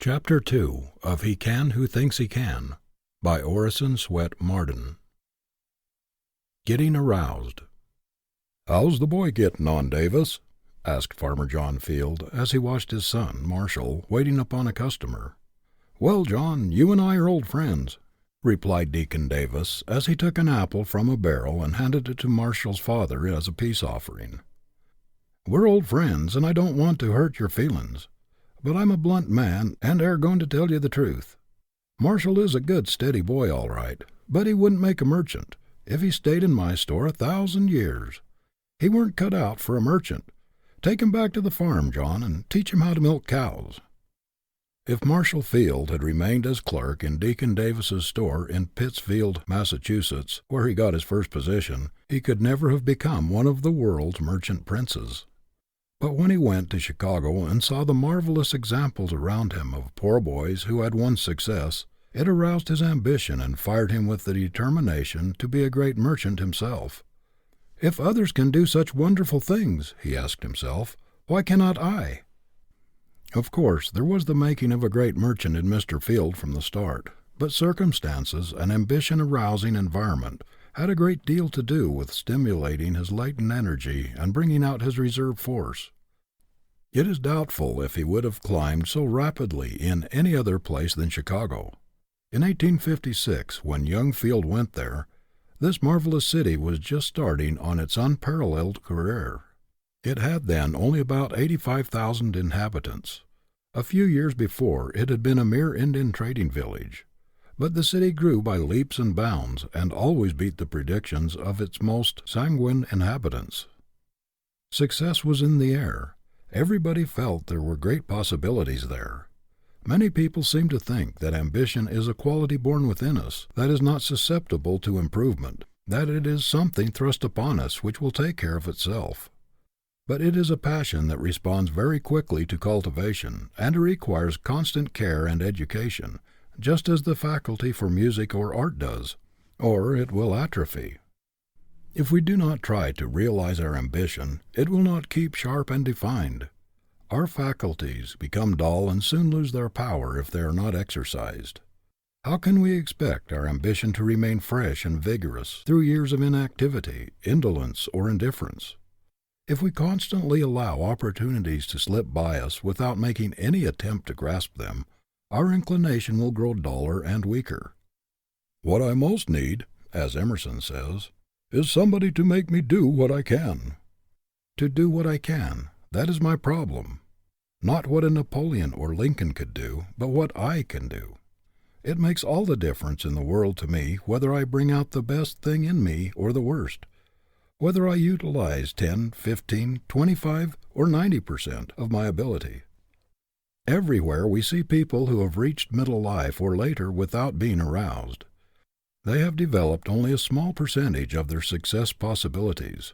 Chapter 2 of He Can Who Thinks He Can by Orison Swett Marden. Getting Aroused. "How's the boy getting on, Davis?" asked Farmer John Field as he watched his son, Marshall, waiting upon a customer. "Well, John, you and I are old friends," replied Deacon Davis as he took an apple from a barrel and handed it to Marshall's father as a peace offering. "We're old friends, and I don't want to hurt your feelin's. But I'm a blunt man, and air going to tell you the truth. Marshall is a good, steady boy, all right, but he wouldn't make a merchant, if he stayed in my store 1,000 years. He weren't cut out for a merchant. Take him back to the farm, John, and teach him how to milk cows." If Marshall Field had remained as clerk in Deacon Davis's store in Pittsfield, Massachusetts, where he got his first position, he could never have become one of the world's merchant princes. But when he went to Chicago and saw the marvelous examples around him of poor boys who had won success, it aroused his ambition and fired him with the determination to be a great merchant himself. "If others can do such wonderful things," he asked himself, "why cannot I?" Of course, there was the making of a great merchant in Mr. Field from the start, but circumstances and ambition-arousing environment had a great deal to do with stimulating his latent energy and bringing out his reserve force. It is doubtful if he would have climbed so rapidly in any other place than Chicago. In 1856, when young Field went there, this marvelous city was just starting on its unparalleled career. It had then only about 85,000 inhabitants. A few years before, it had been a mere Indian trading village. But the city grew by leaps and bounds, and always beat the predictions of its most sanguine inhabitants. Success was in the air. Everybody felt there were great possibilities there. Many people seem to think that ambition is a quality born within us, that is not susceptible to improvement, that it is something thrust upon us which will take care of itself. But it is a passion that responds very quickly to cultivation, and it requires constant care and education, just as the faculty for music or art does, or it will atrophy. If we do not try to realize our ambition, it will not keep sharp and defined. Our faculties become dull and soon lose their power if they are not exercised. How can we expect our ambition to remain fresh and vigorous through years of inactivity, indolence, or indifference? If we constantly allow opportunities to slip by us without making any attempt to grasp them, our inclination will grow duller and weaker. "What I most need," as Emerson says, "is somebody to make me do what I can." To do what I can, that is my problem. Not what a Napoleon or Lincoln could do, but what I can do. It makes all the difference in the world to me whether I bring out the best thing in me or the worst, whether I utilize 10, 15, 25, or 90% of my ability. Everywhere we see people who have reached middle life or later without being aroused. They have developed only a small percentage of their success possibilities.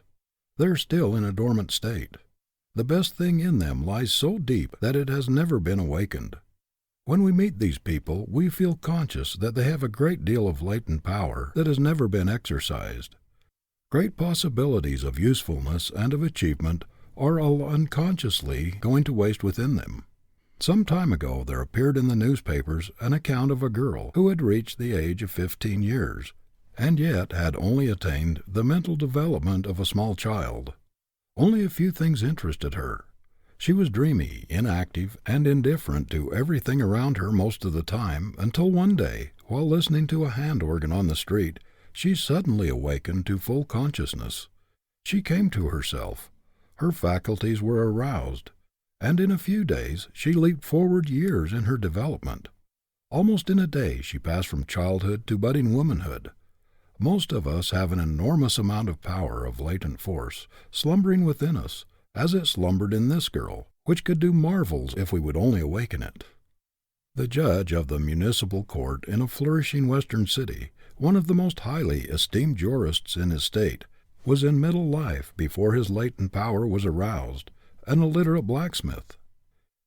They are still in a dormant state. The best thing in them lies so deep that it has never been awakened. When we meet these people, we feel conscious that they have a great deal of latent power that has never been exercised. Great possibilities of usefulness and of achievement are all unconsciously going to waste within them. Some time ago there appeared in the newspapers an account of a girl who had reached the age of 15 years, and yet had only attained the mental development of a small child. Only a few things interested her. She was dreamy, inactive, and indifferent to everything around her most of the time, until one day, while listening to a hand organ on the street, she suddenly awakened to full consciousness. She came to herself. Her faculties were aroused, and in a few days she leaped forward years in her development. Almost in a day she passed from childhood to budding womanhood. Most of us have an enormous amount of power of latent force, slumbering within us, as it slumbered in this girl, which could do marvels if we would only awaken it. The judge of the municipal court in a flourishing western city, one of the most highly esteemed jurists in his state, was in middle life before his latent power was aroused, an illiterate blacksmith.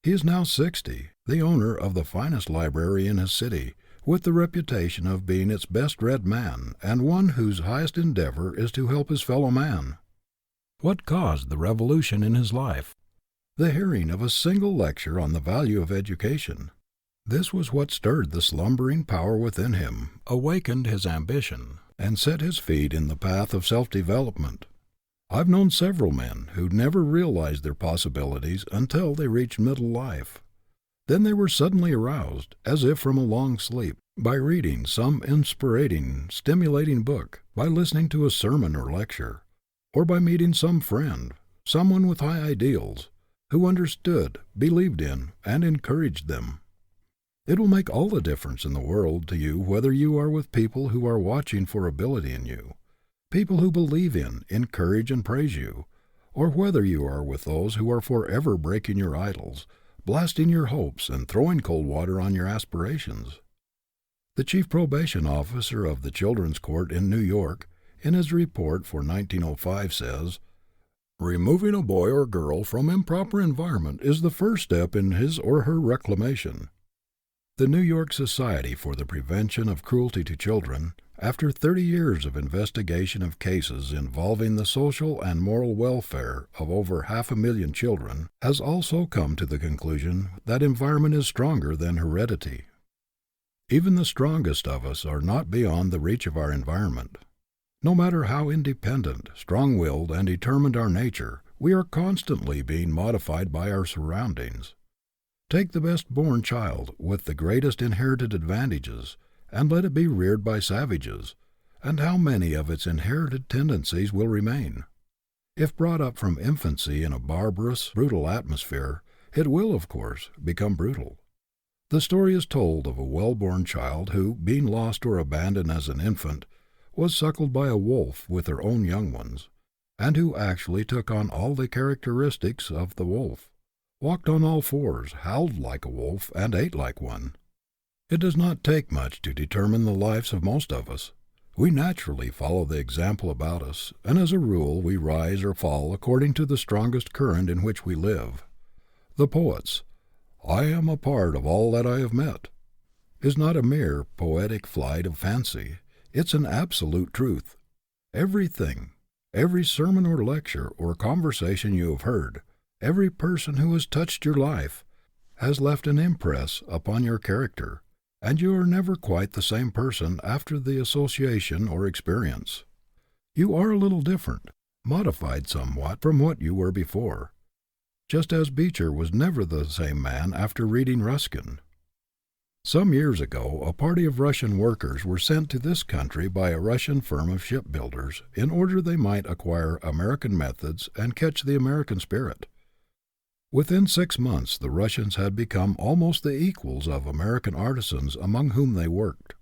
He is now 60, the owner of the finest library in his city, with the reputation of being its best-read man, and one whose highest endeavor is to help his fellow man. What caused the revolution in his life? The hearing of a single lecture on the value of education. This was what stirred the slumbering power within him, awakened his ambition, and set his feet in the path of self-development. I've known several men who never realized their possibilities until they reached middle life. Then they were suddenly aroused, as if from a long sleep, by reading some inspiriting, stimulating book, by listening to a sermon or lecture, or by meeting some friend, someone with high ideals, who understood, believed in, and encouraged them. It will make all the difference in the world to you whether you are with people who are watching for ability in you, people who believe in, encourage, and praise you, or whether you are with those who are forever breaking your idols, blasting your hopes, and throwing cold water on your aspirations. The chief probation officer of the Children's Court in New York, in his report for 1905, says, "Removing a boy or girl from improper environment is the first step in his or her reclamation." The New York Society for the Prevention of Cruelty to Children, after 30 years of investigation of cases involving the social and moral welfare of over 500,000 children, has also come to the conclusion that environment is stronger than heredity. Even the strongest of us are not beyond the reach of our environment. No matter how independent, strong-willed, and determined our nature, we are constantly being modified by our surroundings. Take the best-born child, with the greatest inherited advantages, and let it be reared by savages, and how many of its inherited tendencies will remain? If brought up from infancy in a barbarous, brutal atmosphere, it will, of course, become brutal. The story is told of a well-born child who, being lost or abandoned as an infant, was suckled by a wolf with her own young ones, and who actually took on all the characteristics of the wolf, walked on all fours, howled like a wolf, and ate like one. It does not take much to determine the lives of most of us. We naturally follow the example about us, and as a rule we rise or fall according to the strongest current in which we live. The poet's "I am a part of all that I have met" is not a mere poetic flight of fancy. It's an absolute truth. Everything, every sermon or lecture or conversation you have heard, every person who has touched your life, has left an impress upon your character, and you are never quite the same person after the association or experience. You are a little different, modified somewhat from what you were before, just as Beecher was never the same man after reading Ruskin. Some years ago, a party of Russian workers were sent to this country by a Russian firm of shipbuilders in order they might acquire American methods and catch the American spirit. Within 6 months, the Russians had become almost the equals of American artisans among whom they worked.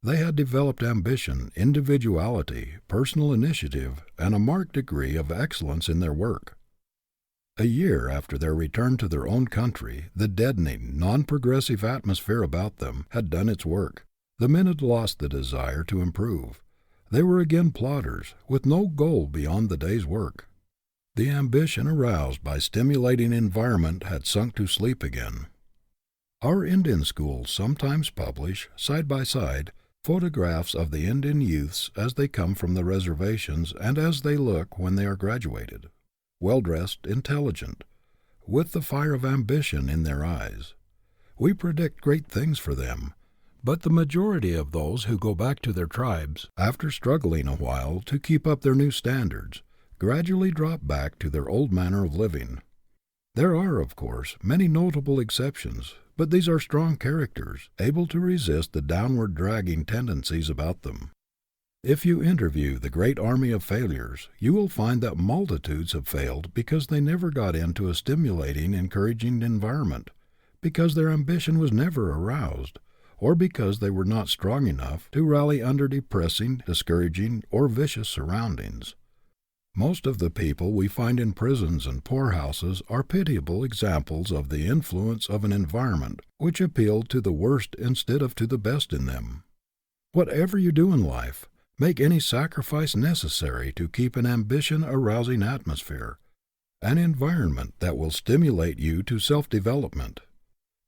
They had developed ambition, individuality, personal initiative, and a marked degree of excellence in their work. A year after their return to their own country, the deadening, non-progressive atmosphere about them had done its work. The men had lost the desire to improve. They were again plodders, with no goal beyond the day's work. The ambition aroused by stimulating environment had sunk to sleep again. Our Indian schools sometimes publish, side by side, photographs of the Indian youths as they come from the reservations and as they look when they are graduated, well-dressed, intelligent, with the fire of ambition in their eyes. We predict great things for them, but the majority of those who go back to their tribes, after struggling a while to keep up their new standards, gradually drop back to their old manner of living. There are, of course, many notable exceptions, but these are strong characters, able to resist the downward dragging tendencies about them. If you interview the great army of failures, you will find that multitudes have failed because they never got into a stimulating, encouraging environment, because their ambition was never aroused, or because they were not strong enough to rally under depressing, discouraging, or vicious surroundings. Most of the people we find in prisons and poorhouses are pitiable examples of the influence of an environment which appealed to the worst instead of to the best in them. Whatever you do in life, make any sacrifice necessary to keep an ambition-arousing atmosphere, an environment that will stimulate you to self-development.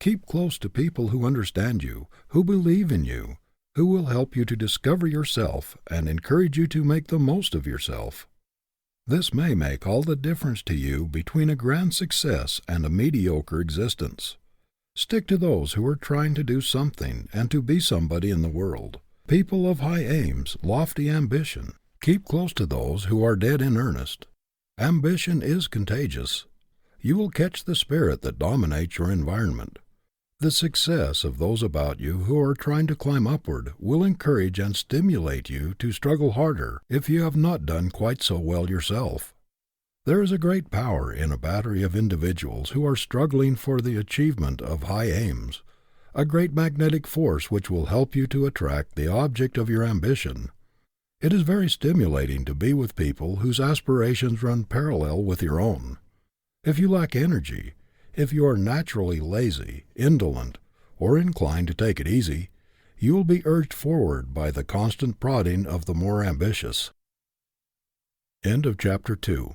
Keep close to people who understand you, who believe in you, who will help you to discover yourself and encourage you to make the most of yourself. This may make all the difference to you between a grand success and a mediocre existence. Stick to those who are trying to do something and to be somebody in the world. People of high aims, lofty ambition. Keep close to those who are dead in earnest. Ambition is contagious. You will catch the spirit that dominates your environment. The success of those about you who are trying to climb upward will encourage and stimulate you to struggle harder if you have not done quite so well yourself. There is a great power in a battery of individuals who are struggling for the achievement of high aims, a great magnetic force which will help you to attract the object of your ambition. It is very stimulating to be with people whose aspirations run parallel with your own. If you lack energy, if you are naturally lazy, indolent, or inclined to take it easy, you will be urged forward by the constant prodding of the more ambitious. End of chapter 2.